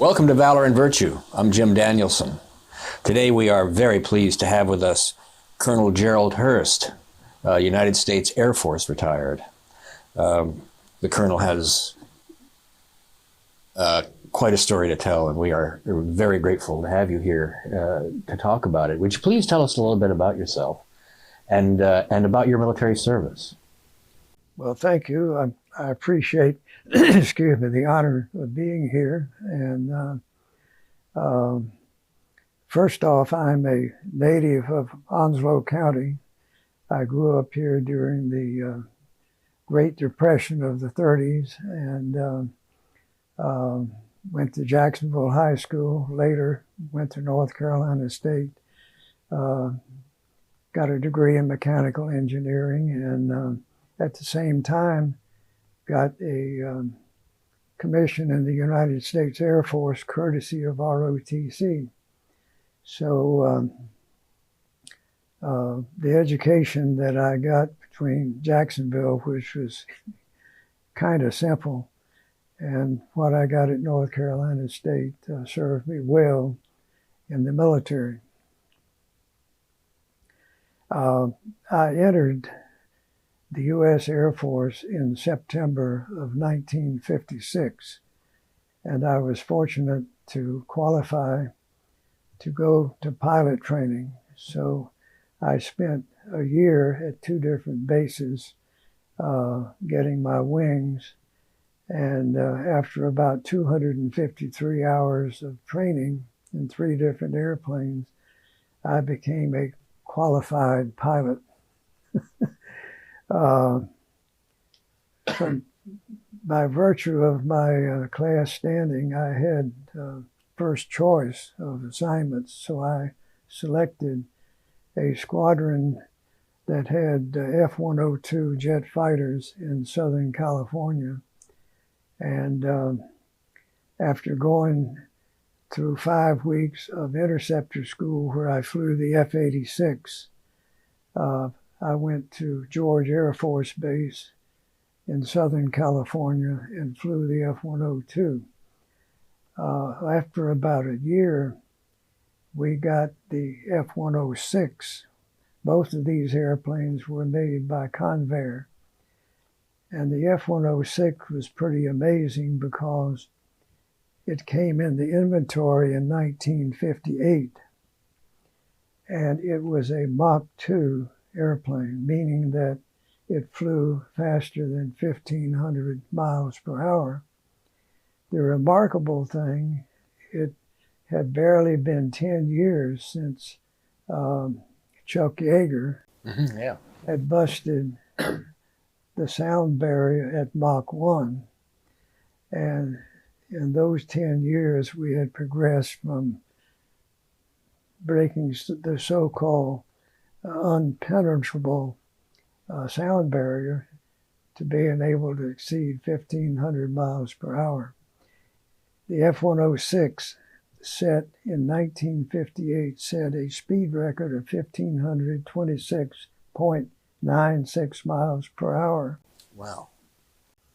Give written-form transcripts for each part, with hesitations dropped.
Welcome to Valor and Virtue. I'm Jim Danielson. Today we are very pleased to have with us Colonel Gerald Hurst, United States Air Force retired. The Colonel has quite a story to tell, and we are very grateful to have you here to talk about it. Would you please tell us a little bit about yourself and about your military service? Well, thank you. I appreciate, excuse me, the honor of being here. And first off, I'm a native of Onslow County. I grew up here during the Great Depression of the 30s and went to Jacksonville High School. Later, went to North Carolina State. Got a degree in mechanical engineering, and at the same time, got a commission in the United States Air Force, courtesy of ROTC. So the education that I got between Jacksonville, which was kind of simple, and what I got at North Carolina State served me well in the military. I entered the U.S. Air Force in September of 1956, and I was fortunate to qualify to go to pilot training. So I spent a year at two different bases getting my wings, and after about 253 hours of training in three different airplanes, I became a qualified pilot. By virtue of my class standing, I had first choice of assignments, so I selected a squadron that had F-102 jet fighters in Southern California. And after going through 5 weeks of interceptor school where I flew the F-86, I went to George Air Force Base in Southern California and flew the F-102. After about a year, we got the F-106. Both of these airplanes were made by Convair. And the F-106 was pretty amazing because it came in the inventory in 1958. And it was a Mach 2 airplane, meaning that it flew faster than 1,500 miles per hour. The remarkable thing, it had barely been 10 years since Chuck Yeager had busted the sound barrier at Mach 1. And in those 10 years, we had progressed from breaking the so-called unpenetrable sound barrier to being able to exceed 1,500 miles per hour. The F-106 set in 1958 set a speed record of 1,526.96 miles per hour. Wow.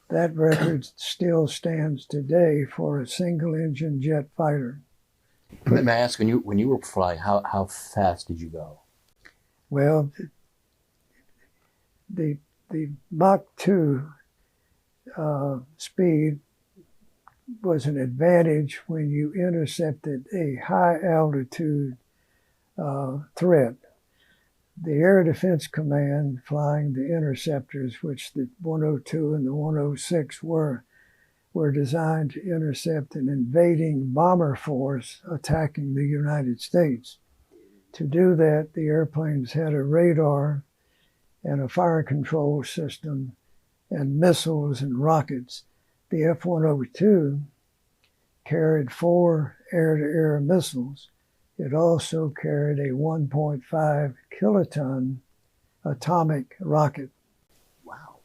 That record still stands today for a single-engine jet fighter. Let me ask, when you were flying, how fast did you go? Well, the Mach 2 speed was an advantage when you intercepted a high-altitude threat. The Air Defense Command flying the interceptors, which the 102 and the 106 were designed to intercept an invading bomber force attacking the United States. To do that, the airplanes had a radar and a fire control system and missiles and rockets. The F-102 carried 4 air-to-air missiles. It also carried a 1.5 kiloton atomic rocket. Wow.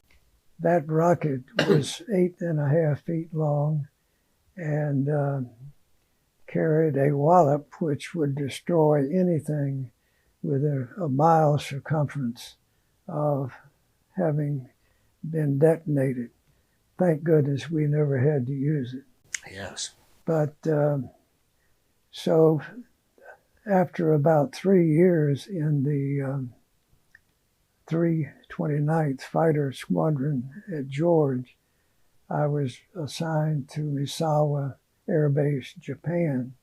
That rocket was 8.5 feet long and carried a wallop which would destroy anything within a mile circumference of having been detonated. Thank goodness we never had to use it. Yes. But so after about 3 years in the 329th Fighter Squadron at George, I was assigned to Misawa Air Base, Japan,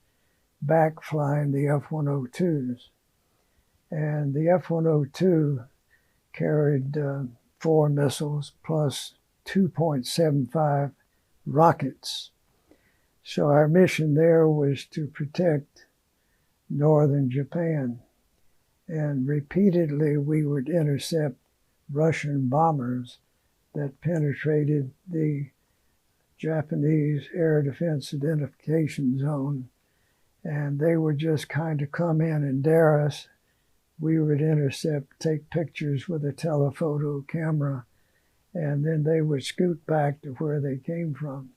back flying the F-102s. And the F-102 carried 4 missiles plus 2.75 rockets. So our mission there was to protect northern Japan. And repeatedly we would intercept Russian bombers that penetrated the Japanese air defense identification zone. And they would just kind of come in and dare us. We would intercept, take pictures with a telephoto camera, and then they would scoot back to where they came from.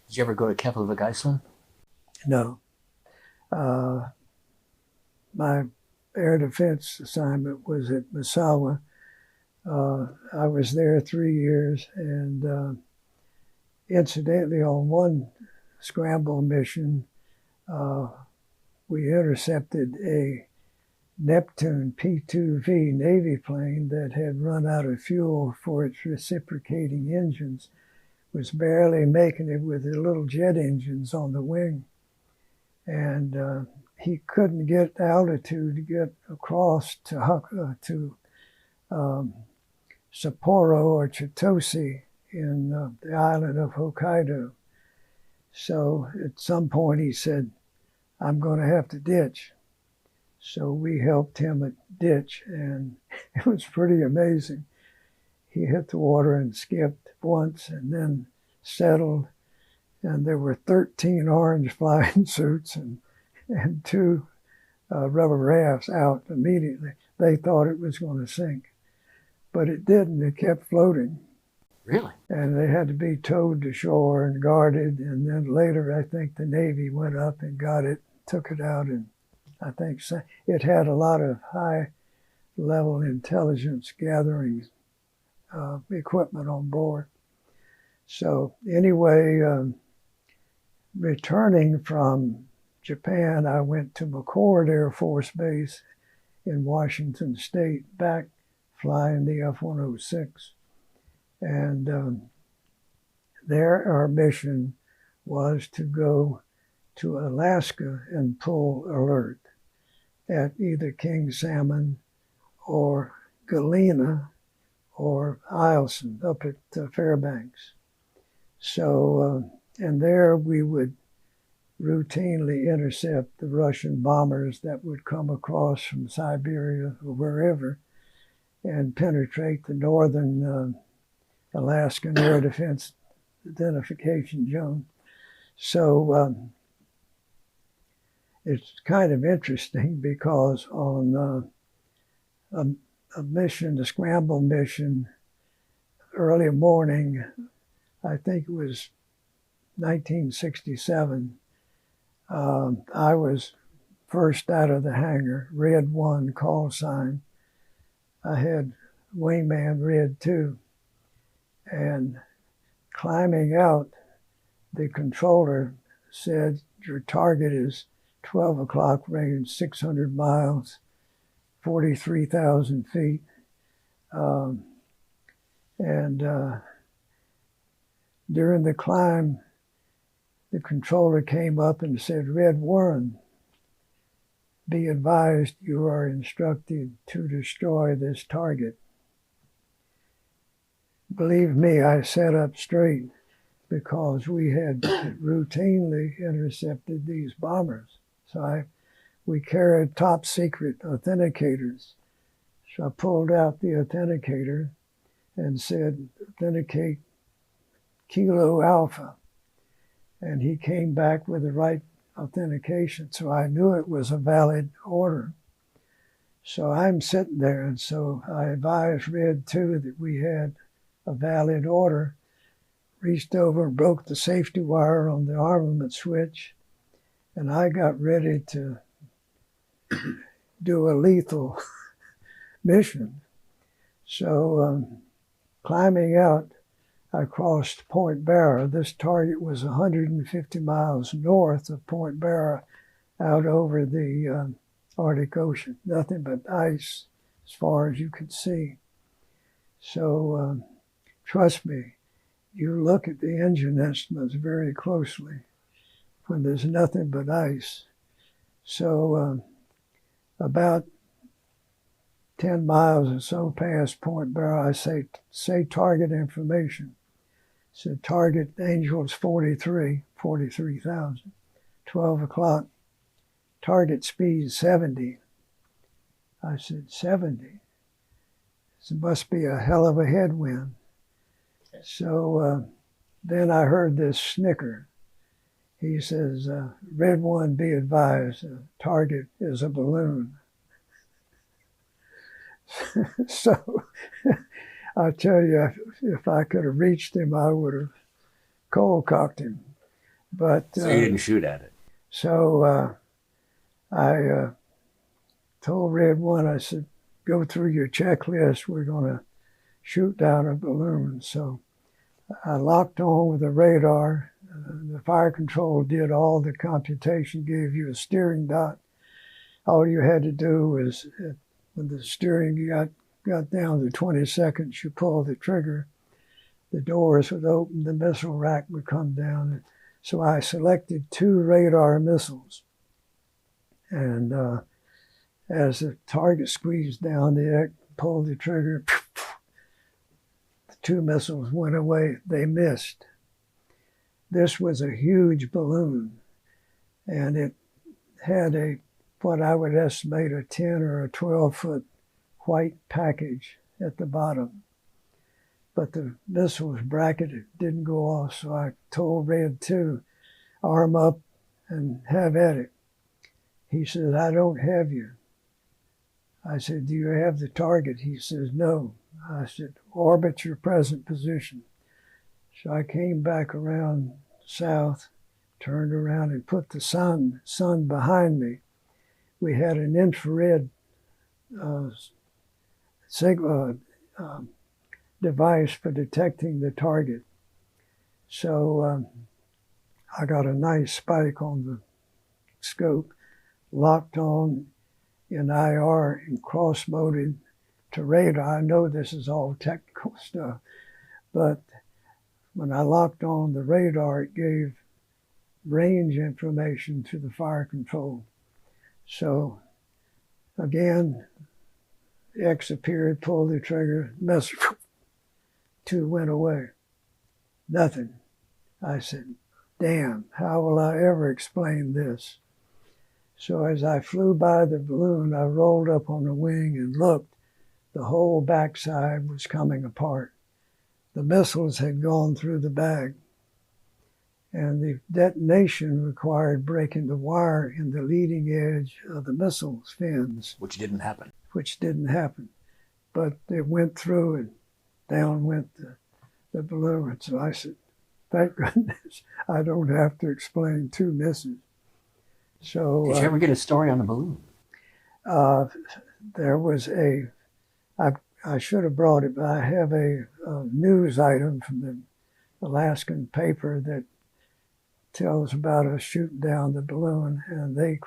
Did you ever go to Keflavik, Iceland? No. My air defense assignment was at Misawa. I was there 3 years, and incidentally, on one scramble mission, we intercepted a Neptune P-2V Navy plane that had run out of fuel for its reciprocating engines, was barely making it with the little jet engines on the wing. And he couldn't get altitude to get across to Sapporo or Chitose in the island of Hokkaido. So at some point he said, I'm going to have to ditch. So we helped him ditch, and it was pretty amazing. He hit the water and skipped once and then settled, and there were 13 orange flying suits and 2 rubber rafts out immediately. They thought it was going to sink, but it didn't. It kept floating. Really? And they had to be towed to shore and guarded, and then later I think the Navy went up and got it, took it out, and I think it had a lot of high-level intelligence gathering equipment on board. So anyway, returning from Japan, I went to McChord Air Force Base in Washington State, back flying the F-106. And there our mission was to go to Alaska and pull alert at either King Salmon or Galena or Eielson up at Fairbanks. So, and there we would routinely intercept the Russian bombers that would come across from Siberia or wherever and penetrate the northern Alaskan Air Defense Identification Zone. So it's kind of interesting because on a mission, a scramble mission, early morning, I think it was 1967, I was first out of the hangar, Red 1 call sign. I had wingman Red 2. And climbing out, the controller said, your target is 12 o'clock range, 600 miles, 43,000 feet. During the climb, the controller came up and said, Red 1, be advised you are instructed to destroy this target. Believe me, I sat up straight because we had routinely intercepted these bombers. So we carried top secret authenticators. So I pulled out the authenticator and said, authenticate Kilo Alpha. And he came back with the right authentication. So I knew it was a valid order. So I'm sitting there. And so I advised Red 2 that we had a valid order, reached over and broke the safety wire on the armament switch, and I got ready to do a lethal mission. So climbing out, I crossed Point Barrow. This target was 150 miles north of Point Barrow, out over the Arctic Ocean. Nothing but ice as far as you could see. So trust me, you look at the engine estimates very closely when there's nothing but ice. So about 10 miles or so past Point Barrow, I say target information. So target Angels 43,000. 12 o'clock, target speed 70. I said, 70? This must be a hell of a headwind. So then I heard this snicker. He says, Red One, be advised, target is a balloon. So I tell you, if I could have reached him, I would have cold cocked him. But So you didn't shoot at it? So I told Red One, I said, go through your checklist. We're going to shoot down a balloon. So I locked on with the radar. The fire control did all the computation, gave you a steering dot. All you had to do was, when the steering got down to 20 seconds, you pull the trigger, the doors would open, the missile rack would come down. So I selected 2 radar missiles. And as the target squeezed down, pulled the trigger, the 2 missiles went away. They missed. This was a huge balloon, and it had what I would estimate a 10 or a 12-foot white package at the bottom. But the missile was bracketed, didn't go off, so I told Red 2, arm up and have at it. He said, I don't have you. I said, do you have the target? He says, no. I said, orbit your present position. So I came back around south, turned around and put the sun behind me. We had an infrared device for detecting the target. So I got a nice spike on the scope, locked on in IR and cross-moded to radar. I know this is all technical stuff, but when I locked on the radar, it gave range information to the fire control. So again, X appeared, pulled the trigger, missile, 2 went away. Nothing. I said, damn, how will I ever explain this? So as I flew by the balloon, I rolled up on the wing and looked. The whole backside was coming apart. The missiles had gone through the bag, and the detonation required breaking the wire in the leading edge of the missile's fins. Which didn't happen. But it went through, and down went the balloon. So I said, thank goodness I don't have to explain 2 misses. So did you ever get a story on the balloon? There was I should have brought it, but I have a news item from the Alaskan paper that tells about us shooting down the balloon, and the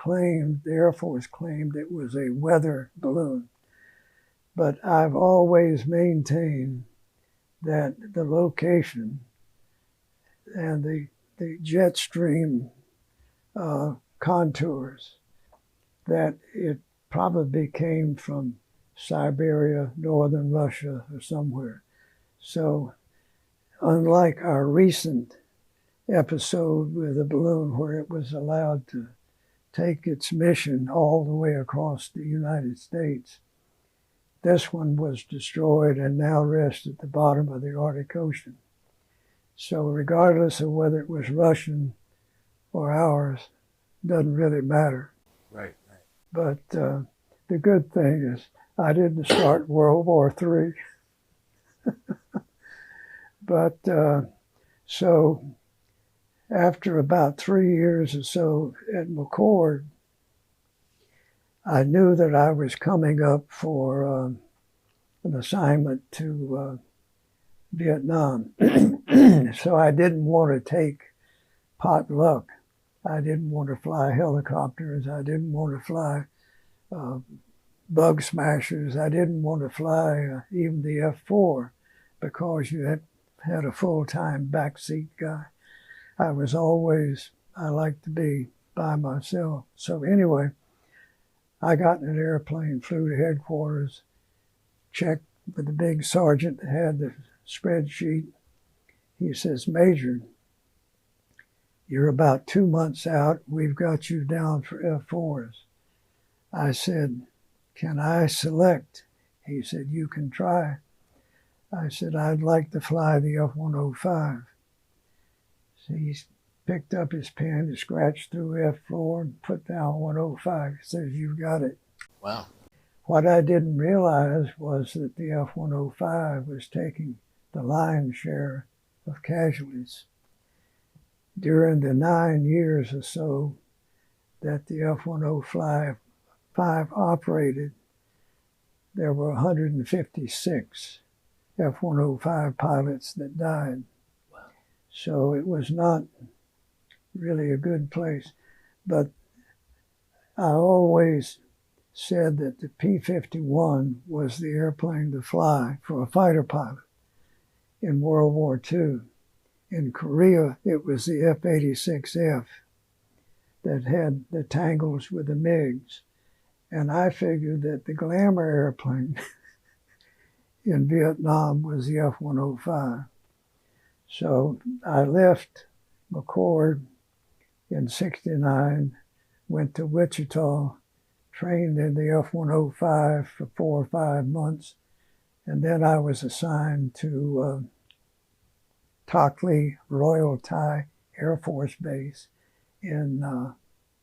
Air Force claimed it was a weather balloon. But I've always maintained that the location and the jet stream contours, that it probably came from Siberia, northern Russia, or somewhere. So unlike our recent episode with a balloon where it was allowed to take its mission all the way across the United States, this one was destroyed and now rests at the bottom of the Arctic Ocean. So regardless of whether it was Russian or ours, doesn't really matter. Right. But the good thing is I didn't start World War III. But so after about 3 years or so at McCord, I knew that I was coming up for an assignment to Vietnam. So I didn't want to take pot luck. I didn't want to fly helicopters. I didn't want to fly bug smashers. I didn't want to fly even the F-4 because you had a full-time backseat guy. I liked to be by myself. So anyway, I got in an airplane, flew to headquarters, checked with the big sergeant that had the spreadsheet. He says, Major, you're about 2 months out. We've got you down for F-4s. I said, can I select? He said, you can try. I said, I'd like to fly the F-105. So he picked up his pen and scratched through F-4 and put down 105. He says, you've got it. Wow. What I didn't realize was that the F-105 was taking the lion's share of casualties. During the 9 years or so that the F-105 operated, there were 156 F-105 pilots that died. Wow. So it was not really a good place. But I always said that the P-51 was the airplane to fly for a fighter pilot in World War II. In Korea, it was the F-86F that had the tangles with the MiGs. And I figured that the glamour airplane in Vietnam was the F-105. So I left McCord in '69, went to Wichita, trained in the F-105 for 4 or 5 months, and then I was assigned to Tak Lee Royal Thai Air Force Base in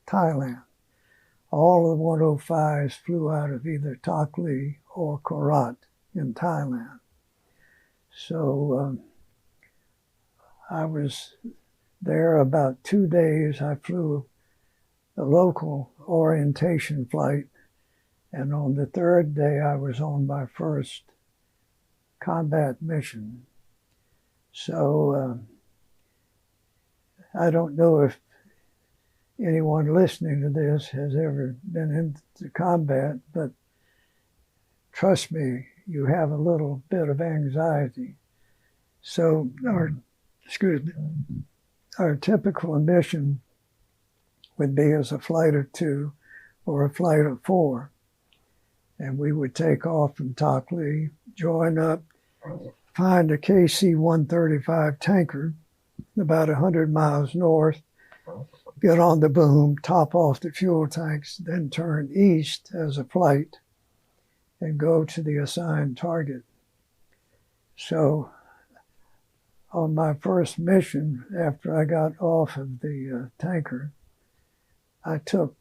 Thailand. All of the 105s flew out of either Tak Lee or Korat in Thailand. So I was there about 2 days. I flew a local orientation flight, and on the third day I was on my first combat mission. So I don't know if anyone listening to this has ever been into combat, but trust me, you have a little bit of anxiety. So our typical mission would be as a flight of 2 or a flight of 4. And we would take off from Tak Lee, join up, find a KC-135 tanker about 100 miles north, get on the boom, top off the fuel tanks, then turn east as a flight and go to the assigned target. So on my first mission, after I got off of the tanker, I took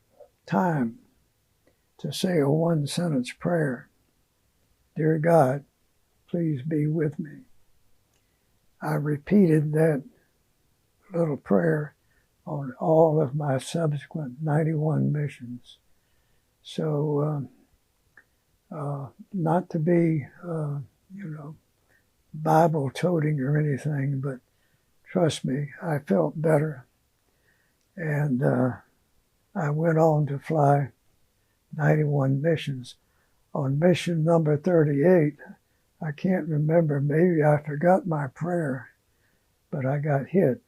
time to say a 1-sentence prayer. Dear God, please be with me. I repeated that little prayer on all of my subsequent 91 missions. So not to be, Bible-toting or anything, but trust me, I felt better. And I went on to fly 91 missions. On mission number 38, I can't remember, maybe I forgot my prayer, but I got hit.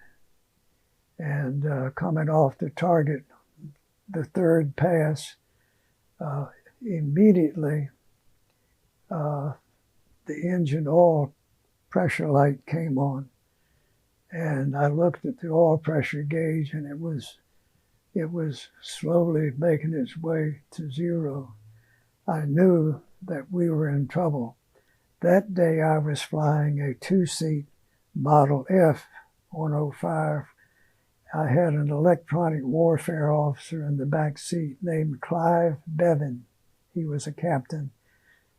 And coming off the target, the third pass, immediately the engine oil pressure light came on. And I looked at the oil pressure gauge, and it was slowly making its way to 0. I knew that we were in trouble. That day I was flying a 2-seat Model F-105. I had an electronic warfare officer in the back seat named Clive Bevan. He was a captain,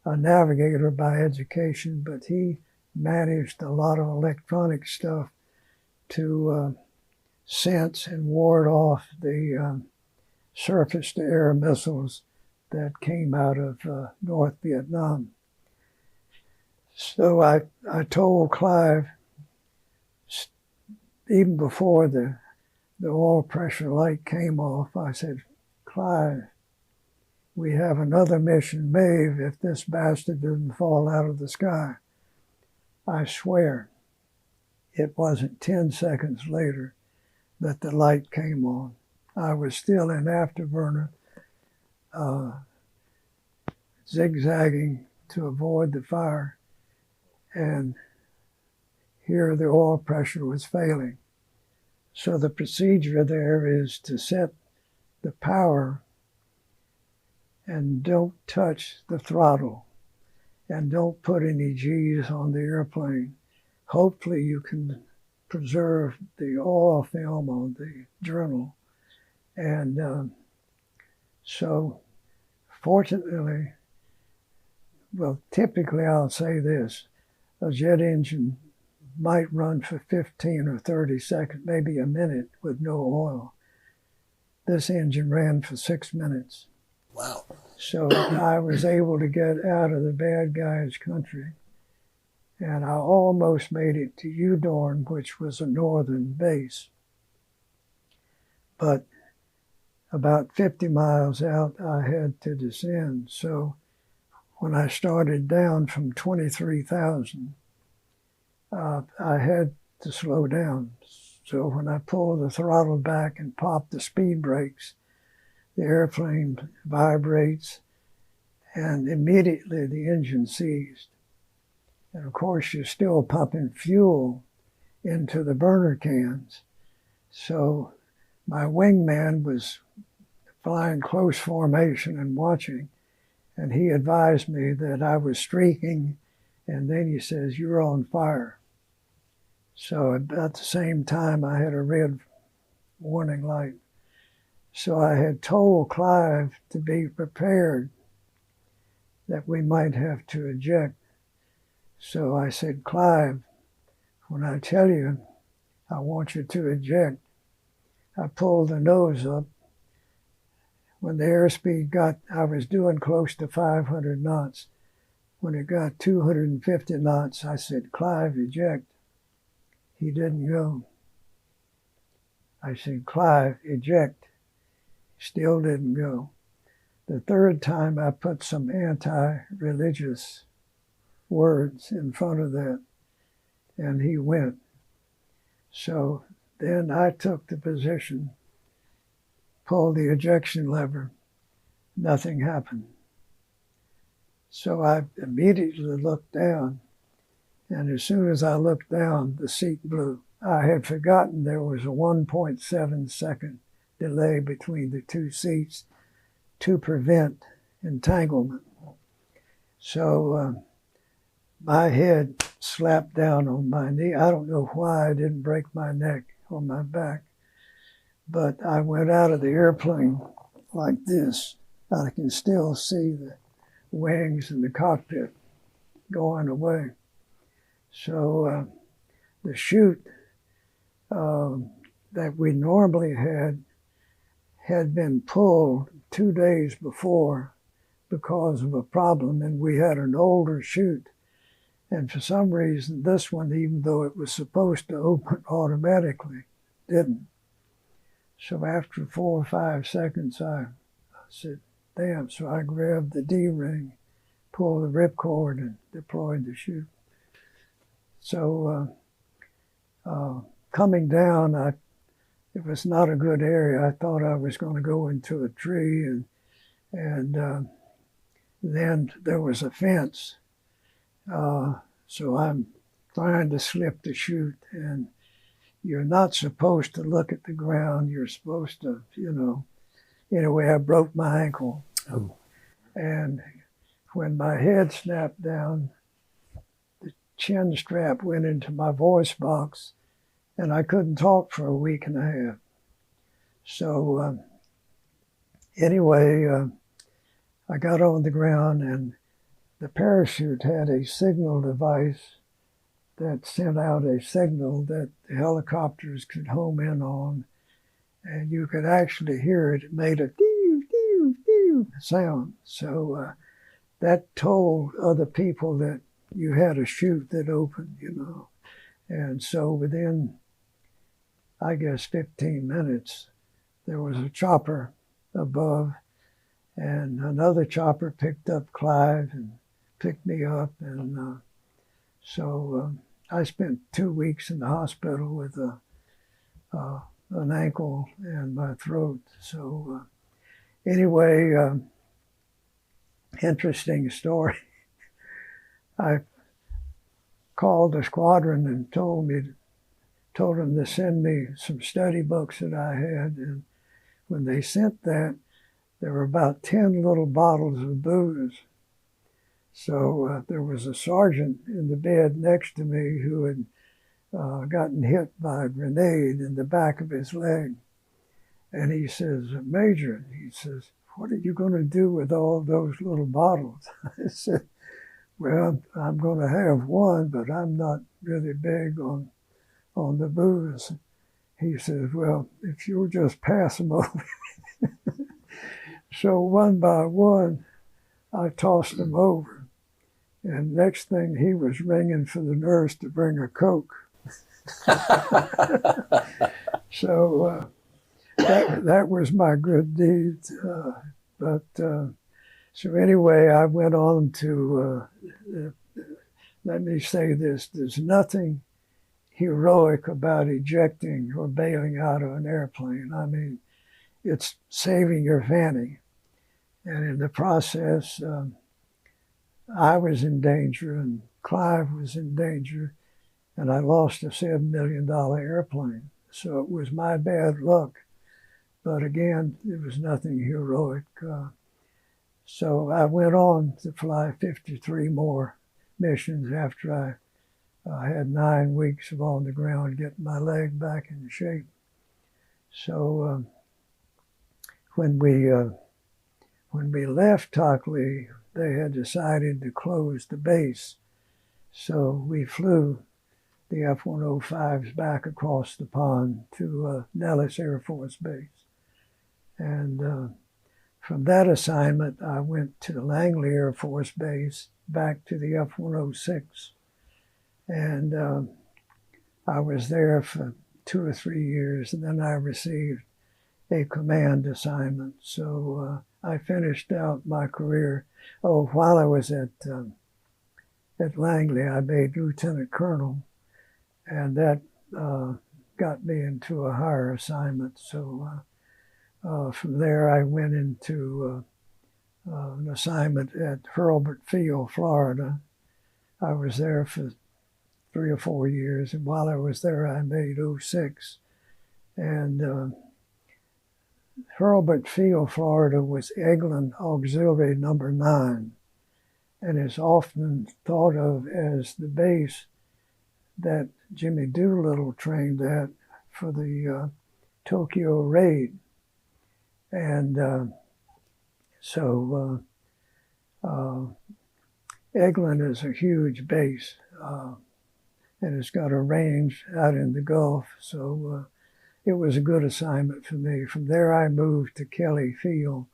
a navigator by education, but he managed a lot of electronic stuff to sense and ward off the surface-to-air missiles that came out of North Vietnam. So I told Clive, even before the oil pressure light came off, I said, Clive, we have another mission, Maeve, if this bastard doesn't fall out of the sky. I swear, it wasn't 10 seconds later that the light came on. I was still in afterburner, zigzagging to avoid the fire, and here the oil pressure was failing. So the procedure there is to set the power and don't touch the throttle and don't put any G's on the airplane. Hopefully you can preserve the oil film on the journal. And so fortunately, well, typically I'll say this, a jet engine might run for 15 or 30 seconds, maybe a minute with no oil. This engine ran for 6 minutes. Wow. So I was able to get out of the bad guys' country. And I almost made it to Udorn, which was a northern base. But about 50 miles out, I had to descend. So when I started down from 23,000, I had to slow down. So when I pulled the throttle back and popped the speed brakes, the airplane vibrates, and immediately the engine seized. And of course, you're still pumping fuel into the burner cans. So my wingman was flying close formation and watching, and he advised me that I was streaking, and then he says, "You're on fire." So about the same time, I had a red warning light. So I had told Clive to be prepared that we might have to eject. So I said, Clive, when I tell you I want you to eject, I pulled the nose up. When the airspeed I was doing close to 500 knots. When it got 250 knots, I said, Clive, eject. He didn't go. I said, Clive, eject. Still didn't go. The third time I put some anti-religious words in front of that, and he went. So then I took the position, pulled the ejection lever, nothing happened. So I immediately looked down, and as soon as I looked down, the seat blew. I had forgotten there was a 1.7 second delay between the two seats to prevent entanglement. So my head slapped down on my knee. I don't know why I didn't break my neck or my back, but I went out of the airplane like this. I can still see the wings and the cockpit going away. So the chute that we normally had been pulled 2 days before because of a problem, and we had an older chute. And for some reason, this one, even though it was supposed to open automatically, didn't. So after 4 or 5 seconds, I said, damn. So I grabbed the D-ring, pulled the ripcord, and deployed the chute. So coming down, it was not a good area. I thought I was going to go into a tree, and then there was a fence. So I'm trying to slip the chute, and you're not supposed to look at the ground. You're supposed to, anyway, I broke my ankle. Oh. And when my head snapped down, the chin strap went into my voice box, and I couldn't talk for a week and a half. So anyway, I got on the ground, and the parachute had a signal device that sent out a signal that the helicopters could home in on, and you could actually hear it. It made a doo, doo, doo sound. So that told other people that you had a chute that opened, you know. And so within, I guess, 15 minutes, there was a chopper above, and another chopper picked up Clive and picked me up. And so I spent 2 weeks in the hospital with an ankle and my throat. So anyway, interesting story. I called the squadron and told them to send me some study books that I had. And when they sent that, there were about 10 little bottles of booze. So there was a sergeant in the bed next to me who had gotten hit by a grenade in the back of his leg. And he says, Major, he says, what are you going to do with all those little bottles? I said, well, I'm going to have one, but I'm not really big on the booze. He says, well, if you'll just pass them over. So one by one, I tossed them over. And next thing, he was ringing for the nurse to bring a Coke. So that was my good deed. So anyway, I went on to, let me say this, there's nothing heroic about ejecting or bailing out of an airplane. I mean, it's saving your fanny. And in the process, I was in danger and Clive was in danger, and I lost a $7 million airplane. So it was my bad luck. But again, it was nothing heroic. So I went on to fly 53 more missions after I had 9 weeks of on the ground getting my leg back in shape. So when we left Tockley, they had decided to close the base. So we flew the F-105s back across the pond to Nellis Air Force Base. And from that assignment, I went to Langley Air Force Base, back to the F-106. And I was there for 2 or 3 years, and then I received a command assignment. So I finished out my career. Oh, while I was at Langley, I made lieutenant colonel, and that got me into a higher assignment. So from there, I went into an assignment at Hurlburt Field, Florida. I was there for 3 or 4 years, and while I was there, I made 06. And Hurlburt Field, Florida was Eglin Auxiliary Number 9, and is often thought of as the base that Jimmy Doolittle trained at for the Tokyo raid. And so Eglin is a huge base, and it's got a range out in the Gulf. So it was a good assignment for me. From there, I moved to Kelly Field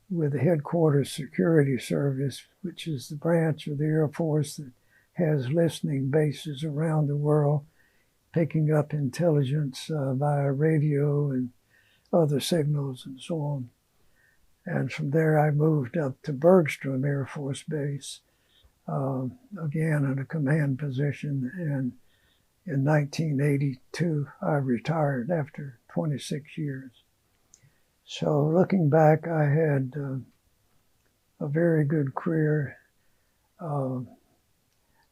with the Headquarters Security Service, which is the branch of the Air Force that has listening bases around the world, picking up intelligence via radio and other signals and so on. And from there, I moved up to Bergstrom Air Force Base, again in a command position. And in 1982, I retired after 26 years. So looking back, I had a very good career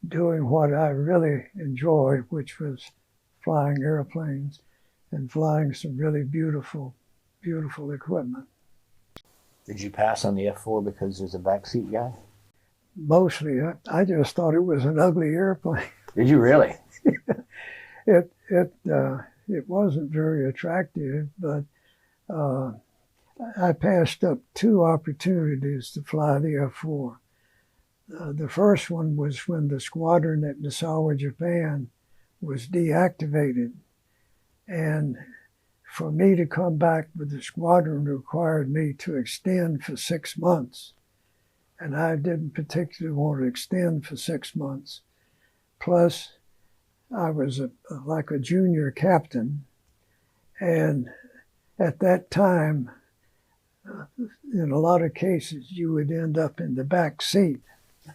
doing what I really enjoyed, which was flying airplanes and flying some really beautiful, beautiful equipment. Did you pass on the F-4 because there's a backseat guy? Mostly, I just thought it was an ugly airplane. Did you really? It wasn't very attractive, but I passed up 2 opportunities to fly the F-4. The first one was when the squadron at Misawa, Japan was deactivated. And for me to come back with the squadron required me to extend for 6 months. and I didn't particularly want to extend for 6 months. Plus, I was like a junior captain, and at that time, in a lot of cases, you would end up in the back seat.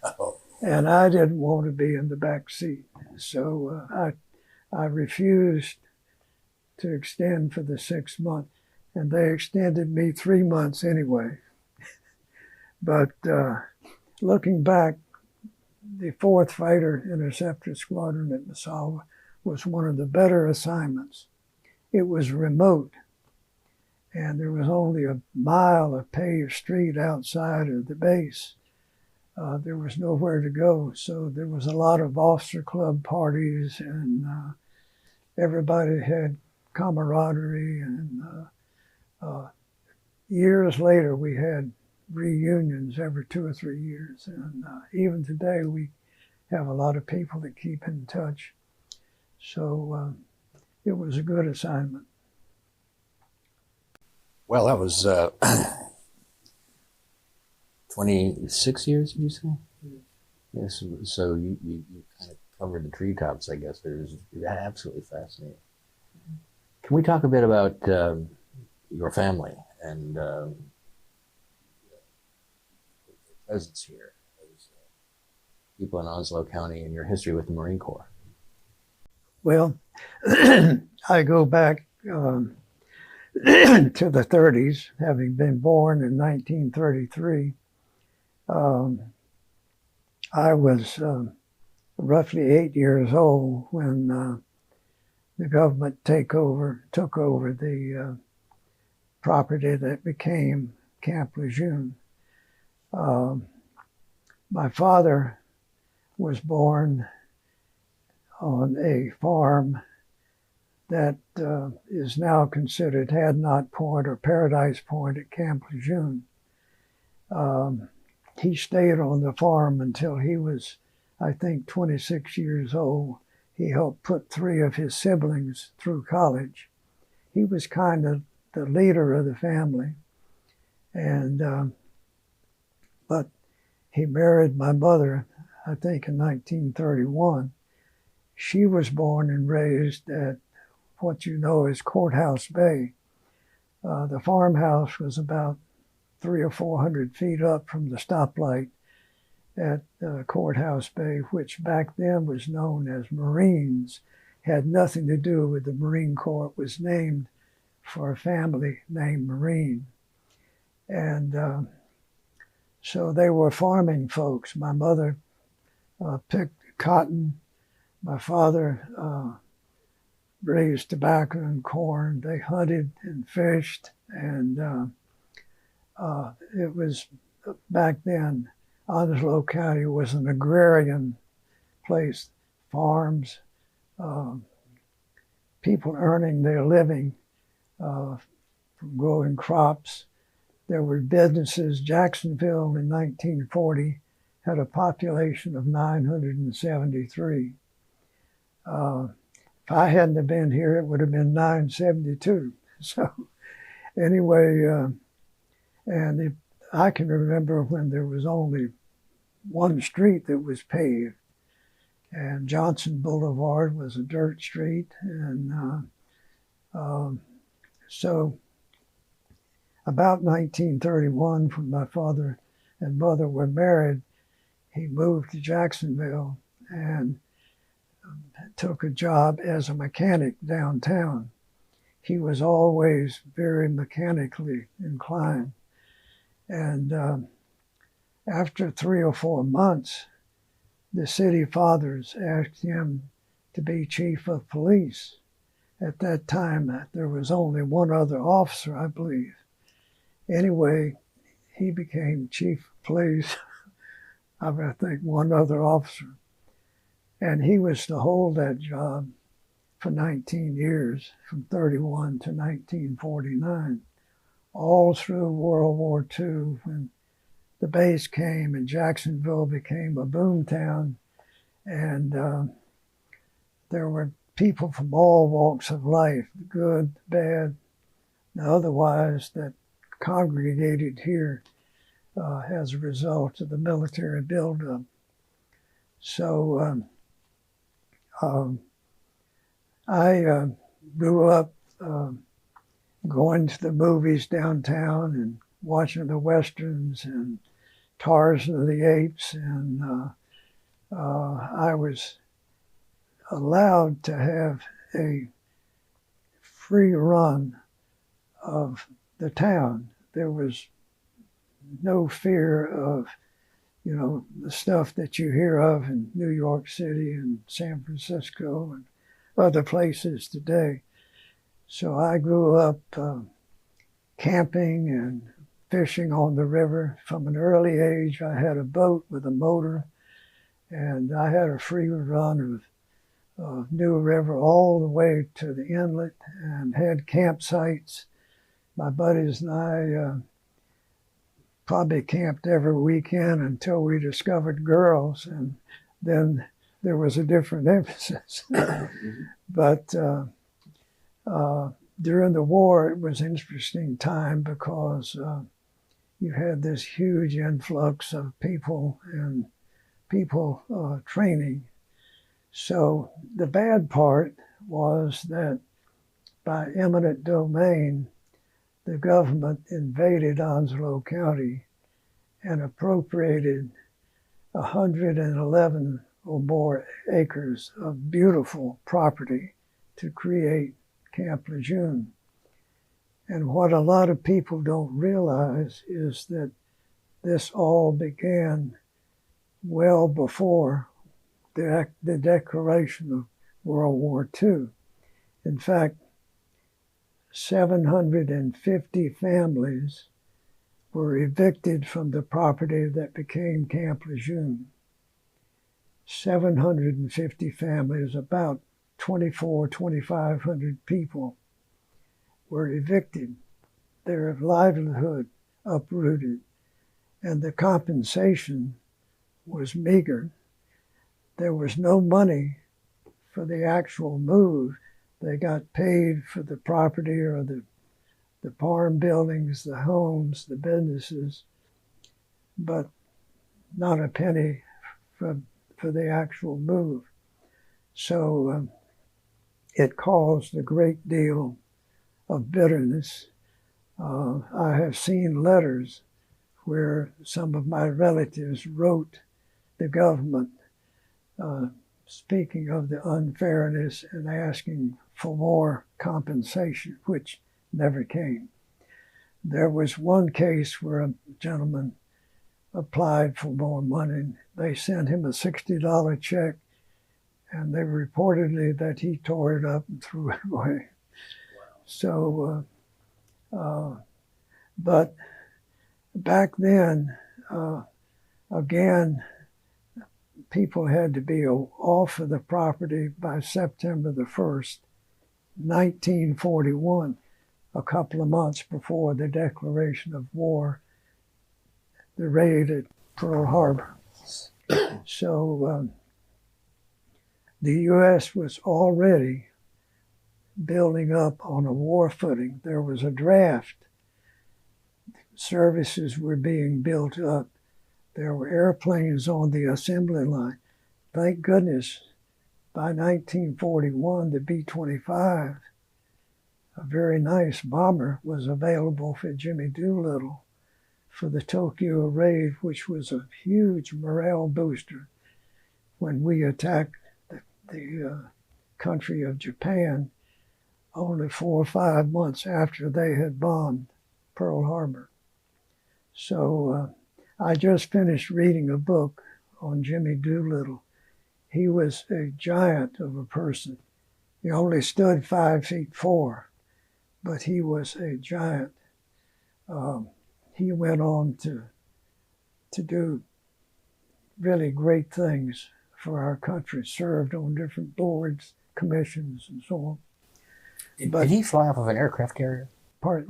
Oh. And I didn't want to be in the back seat. So I refused to extend for the 6 months. And they extended me 3 months anyway. But looking back, the 4th Fighter Interceptor Squadron at Massawa was one of the better assignments. It was remote, and there was only a mile of paved street outside of the base. There was nowhere to go, so there was a lot of officer club parties, and everybody had camaraderie. And years later, we had reunions every 2 or 3 years, and even today we have a lot of people that keep in touch. So it was a good assignment. Well, that was 26 years, did you say? Yes. So you kind of covered the treetops, I guess. It was absolutely fascinating. Can we talk a bit about your family and presence here as people in Onslow County and your history with the Marine Corps? Well, I go back to the 30s, having been born in 1933. I was roughly 8 years old when the government took over the property that became Camp Lejeune. My father was born on a farm that is now considered Hadnot Point or Paradise Point at Camp Lejeune. He stayed on the farm until he was, I think, 26 years old. He helped put 3 of his siblings through college. He was kind of the leader of the family. And but he married my mother, I think, in 1931. She was born and raised at what you know as Courthouse Bay. The farmhouse was about 300 or 400 feet up from the stoplight at Courthouse Bay, which back then was known as Marines. Had nothing to do with the Marine Corps. It was named for a family named Marine. And so they were farming folks. My mother picked cotton. My father raised tobacco and corn. They hunted and fished, and it was back then. Onslow County was an agrarian place. Farms, people earning their living from growing crops. There were businesses. Jacksonville in 1940 had a population of 973. If I hadn't have been here, it would have been 972. So anyway, and I can remember when there was only one street that was paved, and Johnson Boulevard was a dirt street. And so about 1931, when my father and mother were married, he moved to Jacksonville and took a job as a mechanic downtown. He was always very mechanically inclined. And after 3 or 4 months, the city fathers asked him to be chief of police. At that time, there was only one other officer, I believe. Anyway, he became chief of police. I think one other officer. And he was to hold that job for 19 years, from 31 to 1949, all through World War II, when the base came and Jacksonville became a boom town. And there were people from all walks of life, the good, the bad, the otherwise, that congregated here. as a result of the military buildup. So I grew up going to the movies downtown and watching the westerns and Tarzan of the Apes, and I was allowed to have a free run of the town. There was no fear of, the stuff that you hear of in New York City and San Francisco and other places today. So I grew up camping and fishing on the river. From an early age, I had a boat with a motor, and I had a free run of New River all the way to the inlet and had campsites. My buddies and I probably camped every weekend until we discovered girls, and then there was a different emphasis. But during the war, it was an interesting time because you had this huge influx of people and people training. So the bad part was that by eminent domain, the government invaded Onslow County and appropriated 111 or more acres of beautiful property to create Camp Lejeune. And what a lot of people don't realize is that this all began well before the declaration of World War II. In fact, 750 families were evicted from the property that became Camp Lejeune. 750 families, about 2,500 people were evicted, their livelihood uprooted, and the compensation was meager. There was no money for the actual move. They got paid for the property or the farm buildings, the homes, the businesses, but not a penny for the actual move. So it caused a great deal of bitterness. I have seen letters where some of my relatives wrote the government speaking of the unfairness and asking for more compensation, which never came. There was one case where a gentleman applied for more money. They sent him a $60 check, and they reportedly that he tore it up and threw it away. So, but back then, again, people had to be off of the property by September the 1st, 1941, a couple of months before the declaration of war, the raid at Pearl Harbor. So the U.S. was already building up on a war footing. There was a draft. Services were being built up. There were airplanes on the assembly line. Thank goodness, by 1941, the B-25, a very nice bomber, was available for Jimmy Doolittle for the Tokyo raid, which was a huge morale booster when we attacked the country of Japan only 4 or 5 months after they had bombed Pearl Harbor. So I just finished reading a book on Jimmy Doolittle. He was a giant of a person. He only stood 5'4", but he was a giant. He went on to do really great things for our country, served on different boards, commissions, and so on. Did he fly off of an aircraft carrier?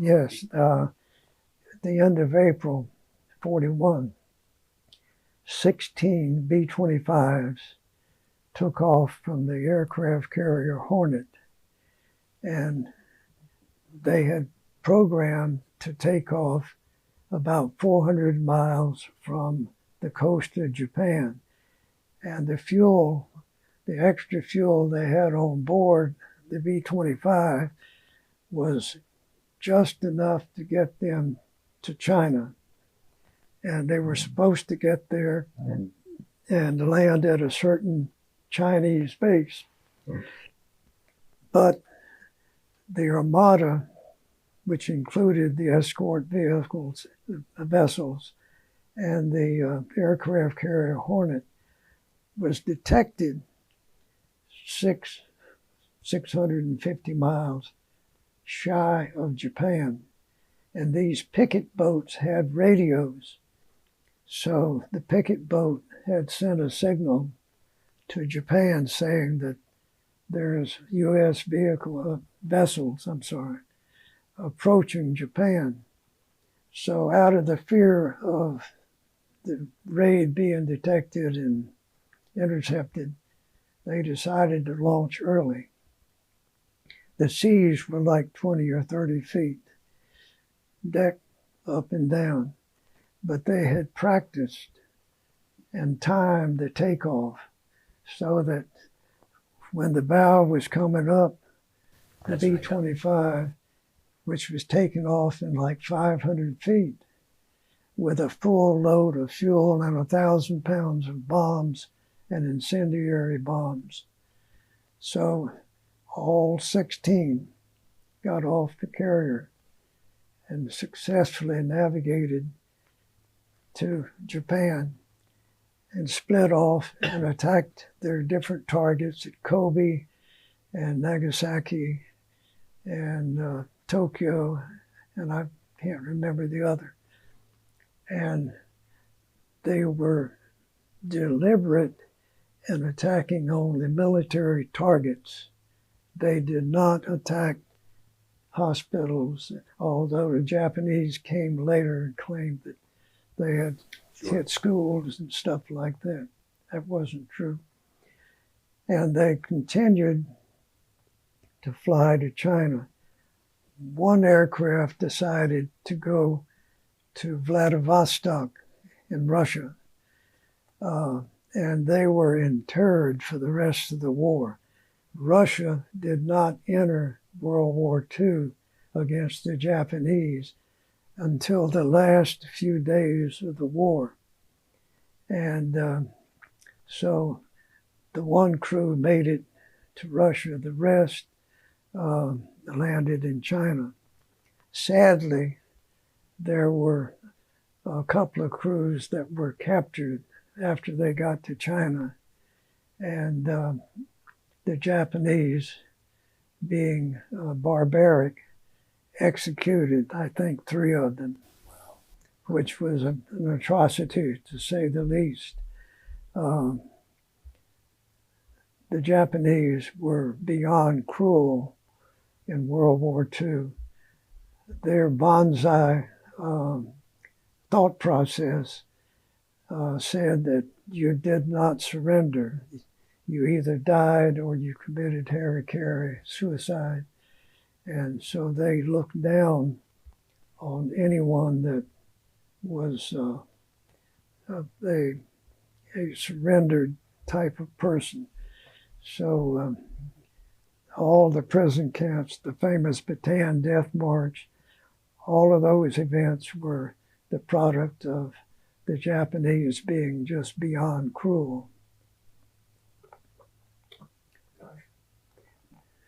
Yes. At the end of April 41, 16 B-25s took off from the aircraft carrier Hornet, and they had programmed to take off about 400 miles from the coast of Japan. And the fuel, the extra fuel they had on board the B-25 was just enough to get them to China. And they were supposed to get there and land at a certain Chinese base. But the Armada, which included the escort vessels, and the aircraft carrier Hornet, was detected 650 miles shy of Japan. And these picket boats had radios. So the picket boat had sent a signal to Japan saying that there's U.S. vessels approaching Japan. So out of the fear of the raid being detected and intercepted, they decided to launch early. The seas were like 20 or 30 feet, deck up and down, but they had practiced and timed the takeoff so that when the bow was coming up, the B-25, which was taken off in like 500 feet with a full load of fuel and 1,000 pounds of bombs and incendiary bombs. So all 16 got off the carrier and successfully navigated to Japan and split off and attacked their different targets at Kobe and Nagasaki and Tokyo, and I can't remember the other. And they were deliberate in attacking only military targets. They did not attack hospitals, although the Japanese came later and claimed that they had hit schools and stuff like that. That wasn't true. And they continued to fly to China. One aircraft decided to go to Vladivostok in Russia, and they were interred for the rest of the war. Russia did not enter World War II against the Japanese until the last few days of the war. And so the one crew made it to Russia. The rest landed in China. Sadly, there were a couple of crews that were captured after they got to China. And the Japanese, being barbaric, executed, I think, 3 of them, which was an atrocity, to say the least. The Japanese were beyond cruel in World War II. Their bonsai thought process said that you did not surrender. You either died or you committed hara-kiri, suicide. And so they looked down on anyone that was a surrendered type of person. So all the prison camps, the famous Bataan Death March, all of those events were the product of the Japanese being just beyond cruel.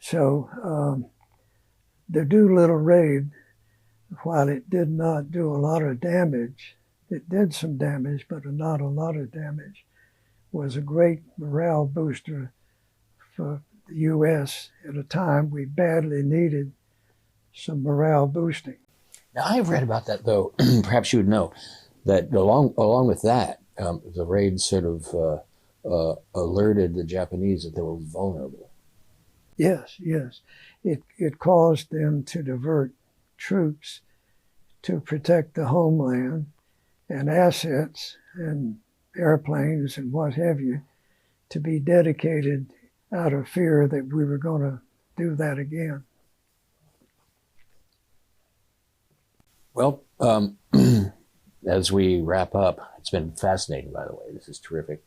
So the Doolittle raid, while it did not do a lot of damage, it did some damage, but not a lot of damage, was a great morale booster for the U.S. at a time we badly needed some morale boosting. Now, I've read about that, though, perhaps you would know, that along with that, the raid sort of alerted the Japanese that they were vulnerable. Yes. It caused them to divert troops to protect the homeland and assets and airplanes and what have you to be dedicated out of fear that we were going to do that again. Well, as we wrap up, it's been fascinating, by the way. This is terrific.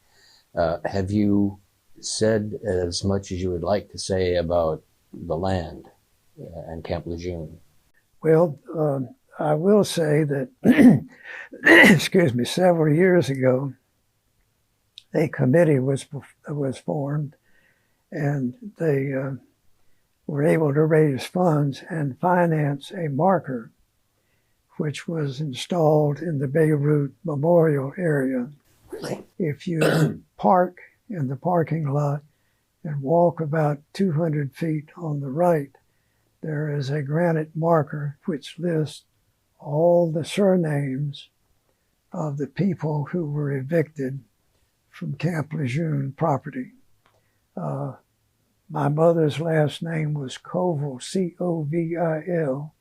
Have you said as much as you would like to say about the land and Camp Lejeune? Well, I will say that, excuse me, several years ago, a committee was formed, and they were able to raise funds and finance a marker which was installed in the Beirut Memorial area. Really? If you park in the parking lot and walk about 200 feet on the right, there is a granite marker which lists all the surnames of the people who were evicted from Camp Lejeune property. My mother's last name was Covil, C-O-V-I-L.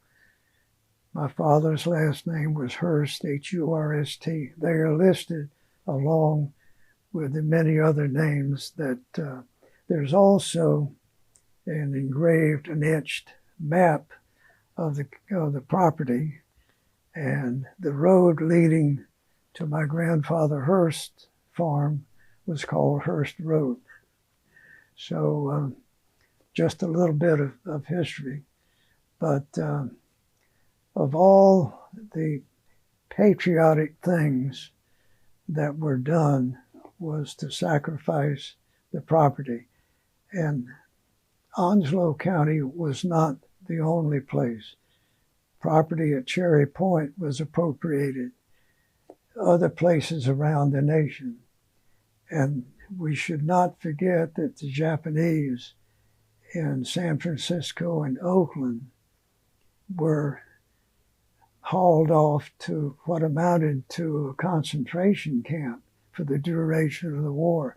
My father's last name was Hurst, H-U-R-S-T. They are listed along with the many other names that there's also an engraved and etched map of the property, and the road leading to my grandfather Hurst's farm was called Hurst Road. So just a little bit of history. But of all the patriotic things that were done was to sacrifice the property. And Onslow County was not the only place. Property at Cherry Point was appropriated, other places around the nation. And we should not forget that the Japanese in San Francisco and Oakland were hauled off to what amounted to a concentration camp for the duration of the war.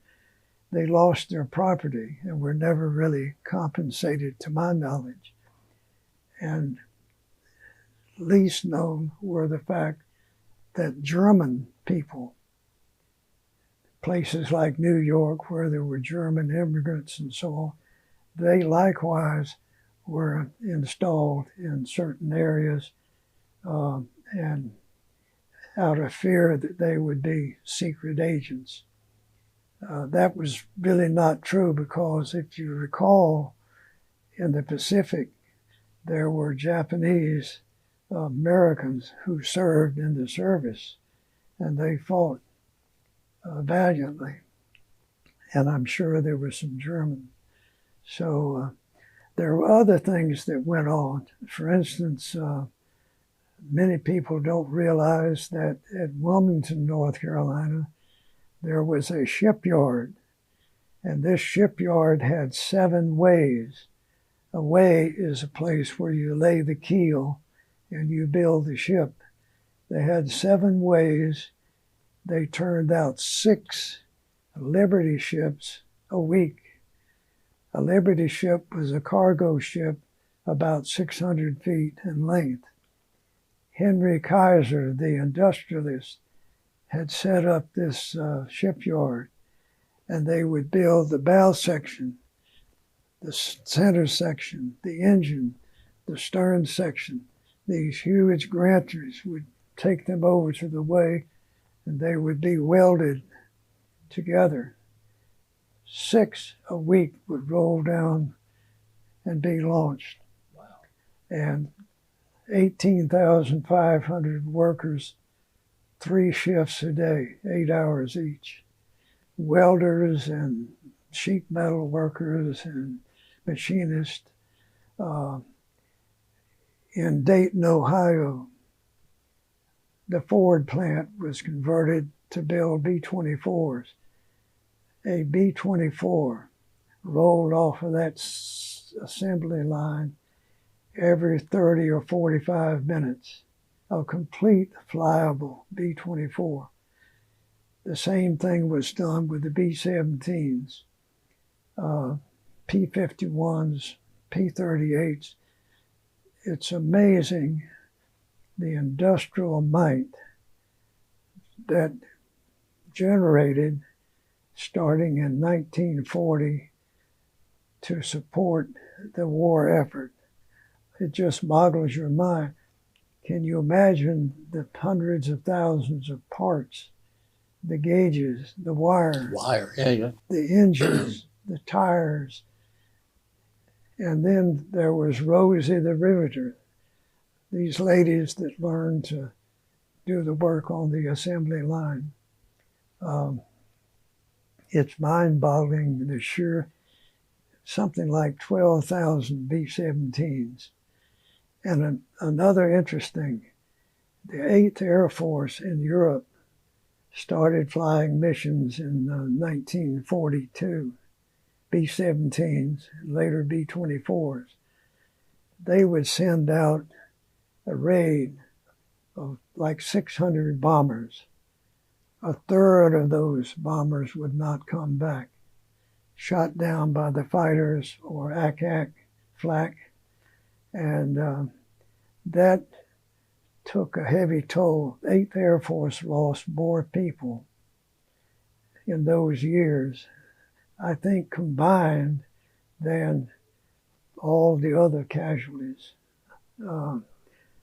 They lost their property and were never really compensated, to my knowledge. And least known were the fact that German people, places like New York where there were German immigrants and so on, they likewise were installed in certain areas and out of fear that they would be secret agents. That was really not true, because if you recall, in the Pacific, there were Japanese Americans who served in the service, and they fought valiantly. And I'm sure there were some Germans. So there were other things that went on. For instance, many people don't realize that at Wilmington, North Carolina, there was a shipyard, and this shipyard had 7 ways. A way is a place where you lay the keel and you build the ship. They had 7 ways. They turned out 6 Liberty ships a week. A Liberty ship was a cargo ship about 600 feet in length. Henry Kaiser, the industrialist, had set up this shipyard, and they would build the bow section, the center section, the engine, the stern section. These huge grantors would take them over to the way, and they would be welded together. 6 a week would roll down and be launched. Wow. And 18,500 workers, 3 shifts a day, 8 hours each. Welders and sheet metal workers and machinists. In Dayton, Ohio, the Ford plant was converted to build B-24s. A B-24 rolled off of that assembly line every 30 or 45 minutes. A complete flyable B-24. The same thing was done with the B-17s, P-51s, P-38s. It's amazing the industrial might that generated starting in 1940 to support the war effort. It just boggles your mind. Can you imagine the hundreds of thousands of parts, the gauges, the wires, Yeah. the engines, the tires? And then there was Rosie the riveter, these ladies that learned to do the work on the assembly line. It's mind-boggling, the sheer, something like 12,000 B-17s. And another interesting, the 8th Air Force in Europe started flying missions in 1942, B-17s, later B-24s. They would send out a raid of like 600 bombers. A third of those bombers would not come back, shot down by the fighters or ack-ack, flak. And that took a heavy toll. The 8th Air Force lost more people in those years, I think, combined, than all the other casualties.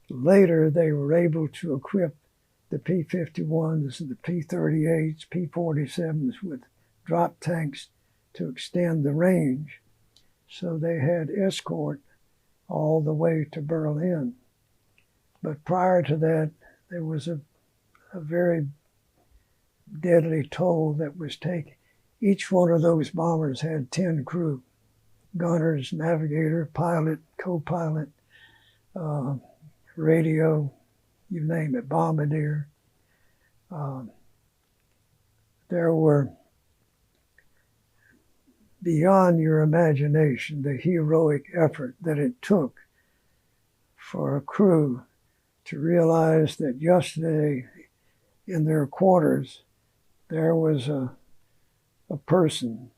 Later, they were able to equip the P-51s, the P-38s, P-47s with drop tanks to extend the range. So they had escort all the way to Berlin. But prior to that, there was a very deadly toll that was taken. Each one of those bombers had 10 crew, gunners, navigator, pilot, co-pilot, radio, you name it, bombardier. There were, beyond your imagination, the heroic effort that it took for a crew to realize that yesterday in their quarters there was a person,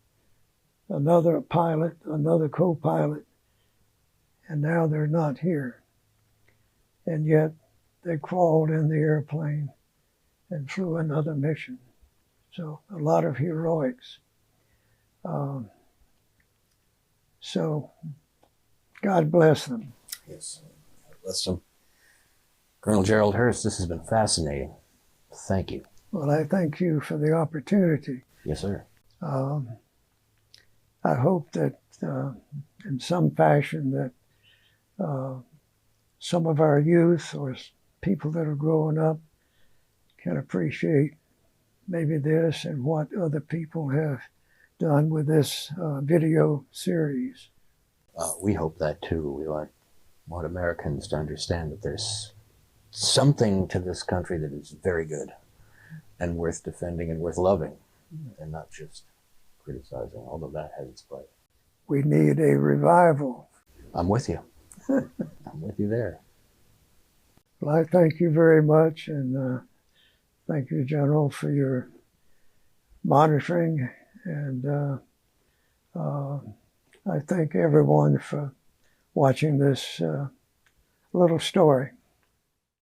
another pilot, another co-pilot, and now they're not here. And yet they crawled in the airplane and flew another mission. So a lot of heroics. So God bless them. Yes, God bless them. Colonel Gerald Hurst, this has been fascinating. Thank you. Well, I thank you for the opportunity. Yes, sir. I hope that in some fashion that some of our youth or people that are growing up can appreciate maybe this and what other people have done with this video series. We hope that too. We want Americans to understand that there's something to this country that is very good and worth defending and worth loving, and not just criticizing, although that has its place. We need a revival. I'm with you. I'm with you there. Well, I thank you very much, and thank you, General, for your monitoring, and I thank everyone for watching this little story.